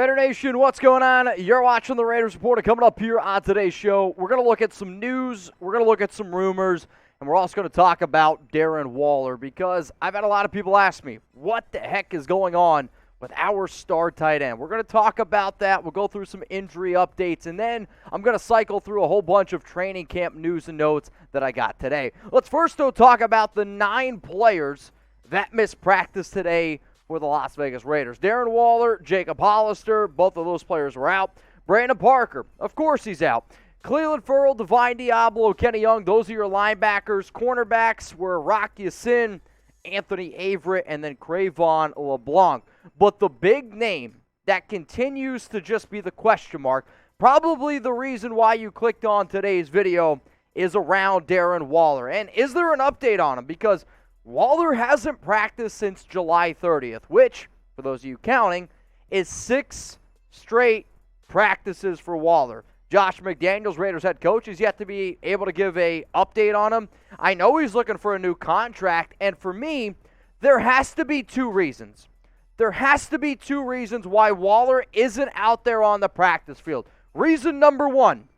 Raider Nation, what's going on? You're watching the Raiders Report. Coming up here on today's show, we're going to look at some news, we're going to look at some rumors, and we're also going to talk about Darren Waller because I've had a lot of people ask me, what the heck is going on with our star tight end? We're going to talk about that. We'll go through some injury updates, and then I'm going to cycle through a whole bunch of training camp news and notes that I got today. Let's first, though, talk about the 9 players that missed practice today for the Las Vegas Raiders. Darren Waller, Jacob Hollister, both of those players were out. Brandon Parker, of course he's out. Clelin Ferrell, Diablo, Kenny Young, those are your linebackers. Cornerbacks were Rock Ya-Sin, Anthony Averett, and then Cre'von LeBlanc. But the big name that continues to just be the question mark, probably the reason why you clicked on today's video, is around Darren Waller. And is there an update on him? Because Waller hasn't practiced since July 30th, which, for those of you counting, is 6 straight practices for Waller. Josh McDaniels, Raiders head coach, is yet to be able to give an update on him. I know he's looking for a new contract, and for me, there has to be 2 reasons. There has to be 2 reasons why Waller isn't out there on the practice field. Reason number 1,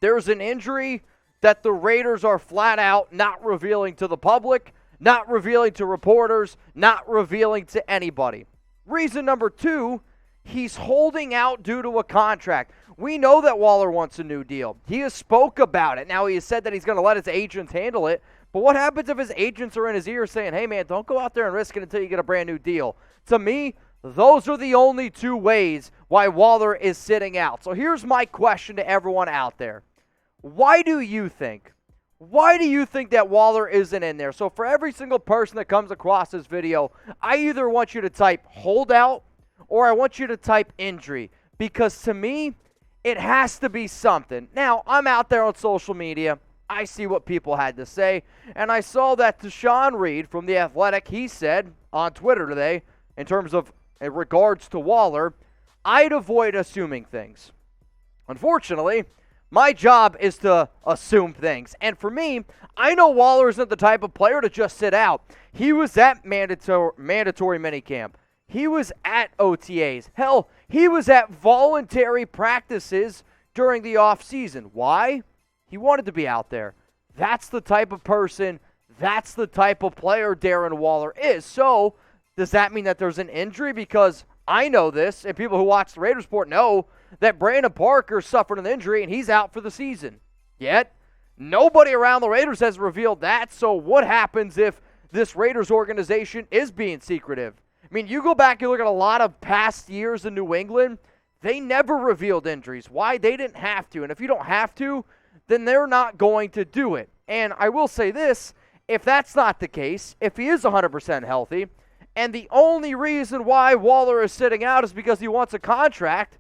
there's an injury that the Raiders are flat out not revealing to the public, not revealing to reporters, not revealing to anybody. Reason number 2, he's holding out due to a contract. We know that Waller wants a new deal. He has spoke about it. Now, he has said that he's going to let his agents handle it, but what happens if his agents are in his ear saying, hey, man, don't go out there and risk it until you get a brand new deal? To me, those are the only 2 ways why Waller is sitting out. So here's my question to everyone out there. Why do you think that Waller isn't in there? So for every single person that comes across this video, I either want you to type holdout or I want you to type injury, because to me, it has to be something. Now, I'm out there on social media. I see what people had to say, and I saw that Deshaun Reed from The Athletic, he said on Twitter today, in regards to Waller, I'd avoid assuming things. Unfortunately, my job is to assume things. And for me, I know Waller isn't the type of player to just sit out. He was at mandatory minicamp. He was at OTAs. Hell, he was at voluntary practices during the offseason. Why? He wanted to be out there. That's the type of person, that's the type of player Darren Waller is. So, does that mean that there's an injury? Because I know this, and people who watch the Raiders Report know that Brandon Parker suffered an injury and he's out for the season. Yet, nobody around the Raiders has revealed that. So what happens if this Raiders organization is being secretive? I mean, you go back and look at a lot of past years in New England, they never revealed injuries. Why? They didn't have to. And if you don't have to, then they're not going to do it. And I will say this, if that's not the case, if he is 100% healthy, and the only reason why Waller is sitting out is because he wants a contract,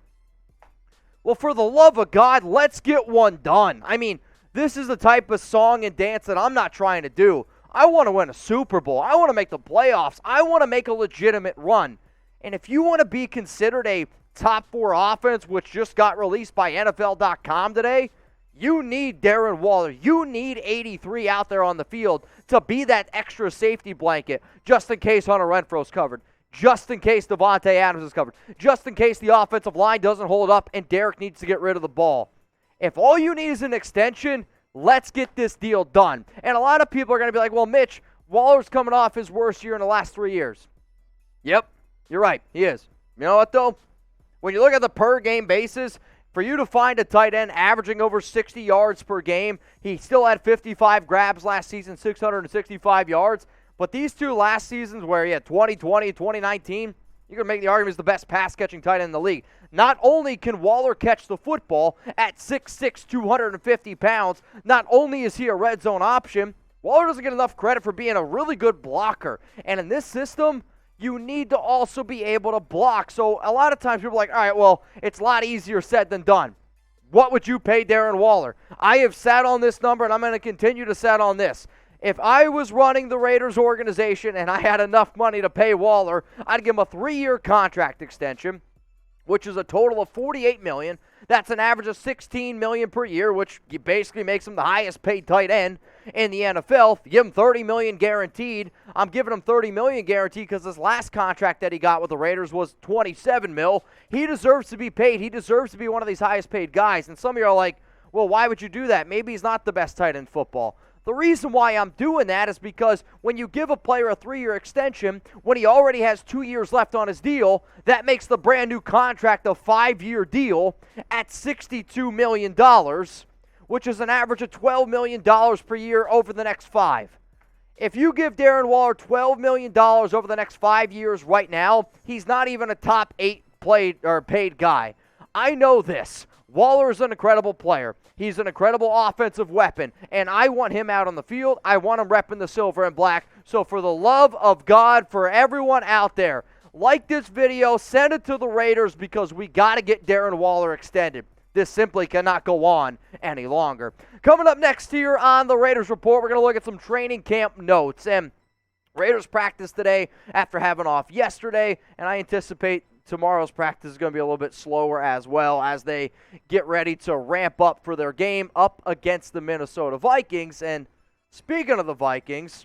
well, for the love of God, let's get one done. I mean, this is the type of song and dance that I'm not trying to do. I want to win a Super Bowl. I want to make the playoffs. I want to make a legitimate run. And if you want to be considered a top 4 offense, which just got released by NFL.com today, you need Darren Waller. You need 83 out there on the field to be that extra safety blanket just in case Hunter Renfrow's covered, just in case Davante Adams is covered, just in case the offensive line doesn't hold up and Derek needs to get rid of the ball. If all you need is an extension, let's get this deal done. And a lot of people are going to be like, well, Mitch, Waller's coming off his worst year in the last 3 years. Yep, you're right, he is. You know what, though? When you look at the per-game basis, for you to find a tight end averaging over 60 yards per game, he still had 55 grabs last season, 665 yards. But these 2 last seasons where he had 2020, 2019, you can make the argument he's the best pass-catching tight end in the league. Not only can Waller catch the football at 6'6", 250 pounds, not only is he a red zone option, Waller doesn't get enough credit for being a really good blocker. And in this system, you need to also be able to block. So a lot of times people are like, all right, well, it's a lot easier said than done. What would you pay Darren Waller? I have sat on this number, and I'm going to continue to sat on this. If I was running the Raiders organization and I had enough money to pay Waller, I'd give him a 3-year contract extension, which is a total of $48 million. That's an average of $16 million per year, which basically makes him the highest paid tight end. in the NFL. If you give him $30 million guaranteed, I'm giving him $30 million guaranteed because his last contract that he got with the Raiders was $27 million. He deserves to be paid. He deserves to be one of these highest paid guys. And some of you are like, well, why would you do that? Maybe he's not the best tight end in football. The reason why I'm doing that is because when you give a player a 3-year extension, when he already has 2 years left on his deal, that makes the brand new contract a 5-year deal at $62 million, which is an average of $12 million per year over the next 5. If you give Darren Waller $12 million over the next 5 years right now, he's not even a top 8 paid guy. I know this. Waller is an incredible player. He's an incredible offensive weapon, and I want him out on the field. I want him repping the silver and black. So for the love of God, for everyone out there, like this video, send it to the Raiders because we got to get Darren Waller extended. This simply cannot go on any longer. Coming up next here on the Raiders Report, we're going to look at some training camp notes. And Raiders practice today after having off yesterday, and I anticipate tomorrow's practice is going to be a little bit slower as well as they get ready to ramp up for their game up against the Minnesota Vikings. And speaking of the Vikings,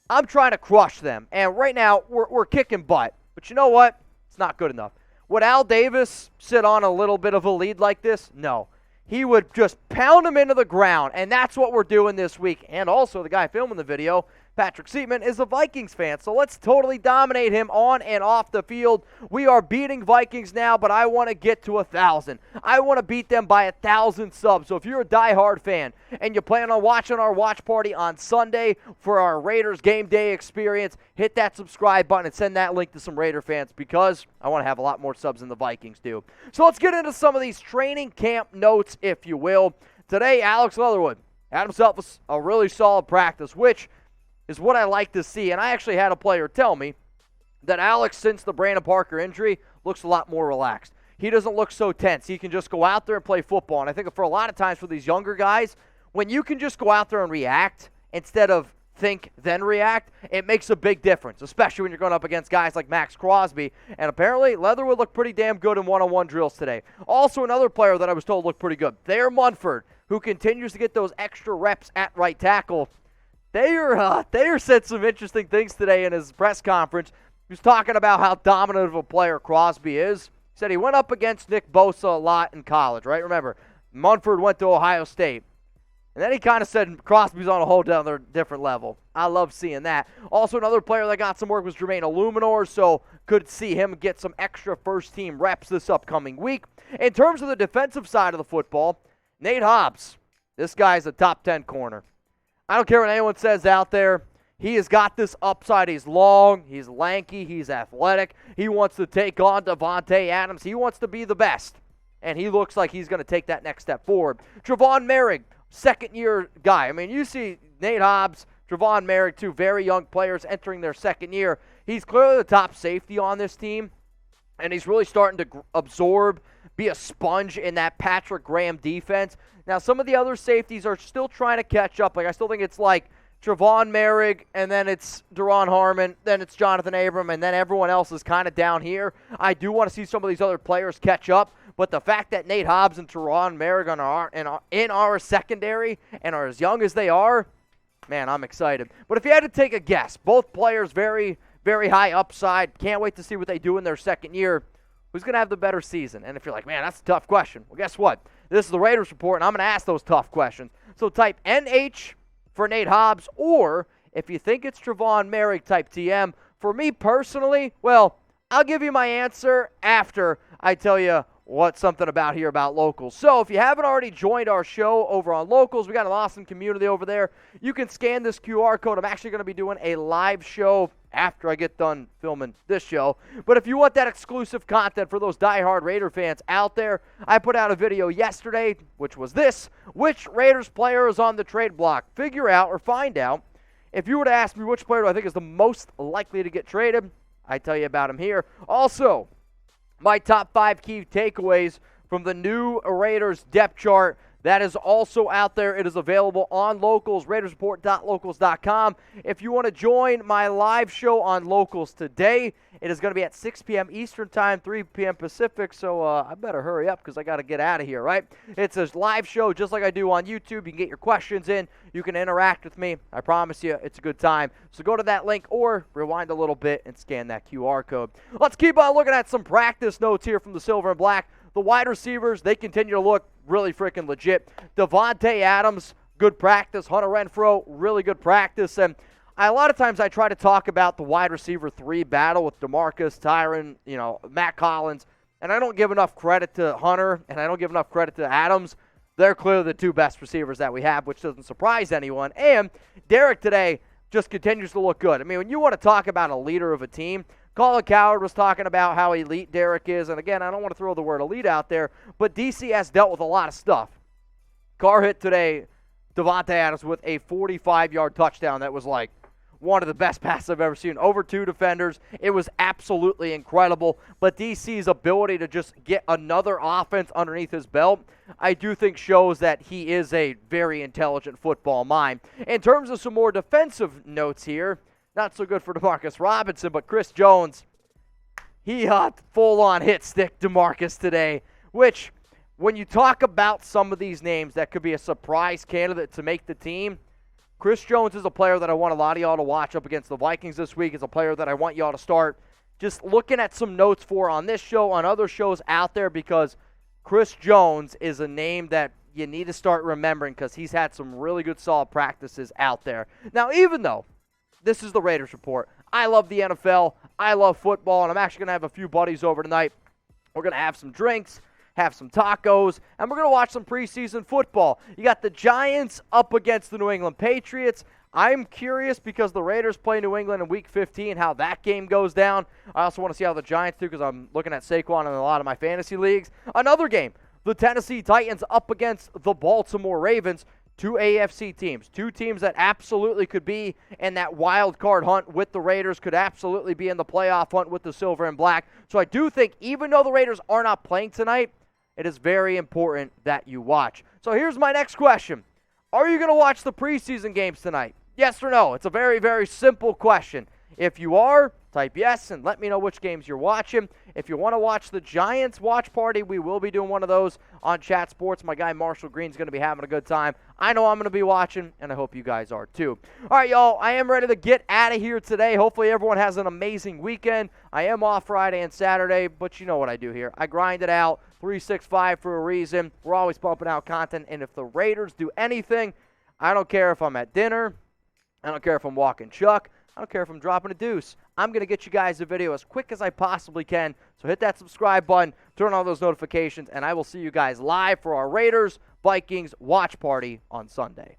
I'm trying to crush them. And right now, we're kicking butt. But you know what? It's not good enough. Would Al Davis sit on a little bit of a lead like this? No. He would just pound him into the ground, and that's what we're doing this week. And also, the guy filming the video, Patrick Seaman, is a Vikings fan, so let's totally dominate him on and off the field. We are beating Vikings now, but I want to get to 1,000. I want to beat them by 1,000 subs. So if you're a diehard fan and you plan on watching our watch party on Sunday for our Raiders game day experience, hit that subscribe button and send that link to some Raider fans because I want to have a lot more subs than the Vikings do. So let's get into some of these training camp notes, if you will. Today, Alex Leatherwood had himself a really solid practice, which is what I like to see. And I actually had a player tell me that Alex, since the Brandon Parker injury, looks a lot more relaxed. He doesn't look so tense. He can just go out there and play football. And I think for a lot of times for these younger guys, when you can just go out there and react instead of think then react, it makes a big difference, especially when you're going up against guys like Max Crosby. And apparently, Leatherwood looked pretty damn good in one-on-one drills today. Also, another player that I was told looked pretty good, Thayer Munford, who continues to get those extra reps at right tackle. Thayer said some interesting things today in his press conference. He was talking about how dominant of a player Crosby is. He said he went up against Nick Bosa a lot in college, right? Remember, Munford went to Ohio State. And then he kind of said Crosby's on a whole different level. I love seeing that. Also, another player that got some work was Jermaine Illuminor, so could see him get some extra first-team reps this upcoming week. In terms of the defensive side of the football, Nate Hobbs, this guy's a top 10 corner. I don't care what anyone says out there. He has got this upside. He's long, he's lanky, he's athletic. He wants to take on Davante Adams. He wants to be the best. And he looks like he's going to take that next step forward. Trevon Merrick, second-year guy. I mean, you see Nate Hobbs, Trevon Merrick, two very young players entering their second year. He's clearly the top safety on this team, and he's really starting to absorb, be a sponge in that Patrick Graham defense. Now, some of the other safeties are still trying to catch up. Like, I still think it's like Trevon Merrick, and then it's Daron Harmon, then it's Jonathan Abram, and then everyone else is kind of down here. I do want to see some of these other players catch up, but the fact that Nate Hobbs and Trevon Merrick are in our secondary and are as young as they are, man, I'm excited. But if you had to take a guess, both players very, very high upside. Can't wait to see what they do in their second year. Who's going to have the better season? And if you're like, man, that's a tough question. Well, guess what? This is the Raiders Report, and I'm going to ask those tough questions. So type NH for Nate Hobbs, or if you think it's Trevon Merrick, type TM. For me personally, well, I'll give you my answer after I tell you what's something about here about Locals. So if you haven't already joined our show over on Locals, we got an awesome community over there. You can scan this QR code. I'm actually going to be doing a live show after I get done filming this show. But if you want that exclusive content for those diehard Raider fans out there, I put out a video yesterday, which was this: which Raiders player is on the trade block? Figure out or find out. If you were to ask me which player do I think is the most likely to get traded, I tell you about him here. Also, my top 5 key takeaways from the new Raiders depth chart That is also out there. It is available on Locals, RaidersReport.locals.com. If you want to join my live show on Locals today, it is going to be at 6 p.m. Eastern Time, 3 p.m. Pacific, so I better hurry up because I got to get out of here, right? It's a live show just like I do on YouTube. You can get your questions in. You can interact with me. I promise you it's a good time. So go to that link or rewind a little bit and scan that QR code. Let's keep on looking at some practice notes here from the Silver and Black. The wide receivers, they continue to look really freaking legit. Davante Adams, good practice. Hunter Renfrow, really good practice. And a lot of times I try to talk about the wide receiver 3 battle with DeMarcus, Tyron, Matt Collins, and I don't give enough credit to Hunter, and I don't give enough credit to Adams. They're clearly the 2 best receivers that we have, which doesn't surprise anyone. And Derek today just continues to look good. I mean, when you want to talk about a leader of a team, Colin Cowherd was talking about how elite Derek is, and again, I don't want to throw the word elite out there, but DC has dealt with a lot of stuff. Carr hit today Davante Adams with a 45-yard touchdown that was like one of the best passes I've ever seen. Over 2 defenders. It was absolutely incredible. But DC's ability to just get another offense underneath his belt, I do think shows that he is a very intelligent football mind. In terms of some more defensive notes here, not so good for DeMarcus Robinson, but Chris Jones, he full-on hit stick DeMarcus today, which when you talk about some of these names that could be a surprise candidate to make the team, Chris Jones is a player that I want a lot of y'all to watch up against the Vikings this week. It's a player that I want y'all to start just looking at some notes for on this show, on other shows out there, because Chris Jones is a name that you need to start remembering because he's had some really good solid practices out there. Now, even though this is the Raiders Report, I love the NFL, I love football, and I'm actually going to have a few buddies over tonight. We're going to have some drinks, have some tacos, and we're going to watch some preseason football. You got the Giants up against the New England Patriots. I'm curious because the Raiders play New England in Week 15, how that game goes down. I also want to see how the Giants do because I'm looking at Saquon in a lot of my fantasy leagues. Another game, the Tennessee Titans up against the Baltimore Ravens. 2 AFC teams, 2 teams that absolutely could be in that wild card hunt with the Raiders, could absolutely be in the playoff hunt with the Silver and Black. So I do think even though the Raiders are not playing tonight, it is very important that you watch. So here's my next question. Are you going to watch the preseason games tonight? Yes or no? It's a very, very simple question. If you are, type yes and let me know which games you're watching. If you want to watch the Giants watch party, we will be doing one of those on Chat Sports. My guy Marshall Green's going to be having a good time. I know I'm going to be watching, and I hope you guys are too. All right, y'all, I am ready to get out of here today. Hopefully everyone has an amazing weekend. I am off Friday and Saturday, but you know what I do here. I grind it out, 365 for a reason. We're always pumping out content, and if the Raiders do anything, I don't care if I'm at dinner. I don't care if I'm walking Chuck. I don't care if I'm dropping a deuce. I'm going to get you guys a video as quick as I possibly can. So hit that subscribe button, turn on those notifications, and I will see you guys live for our Raiders-Vikings watch party on Sunday.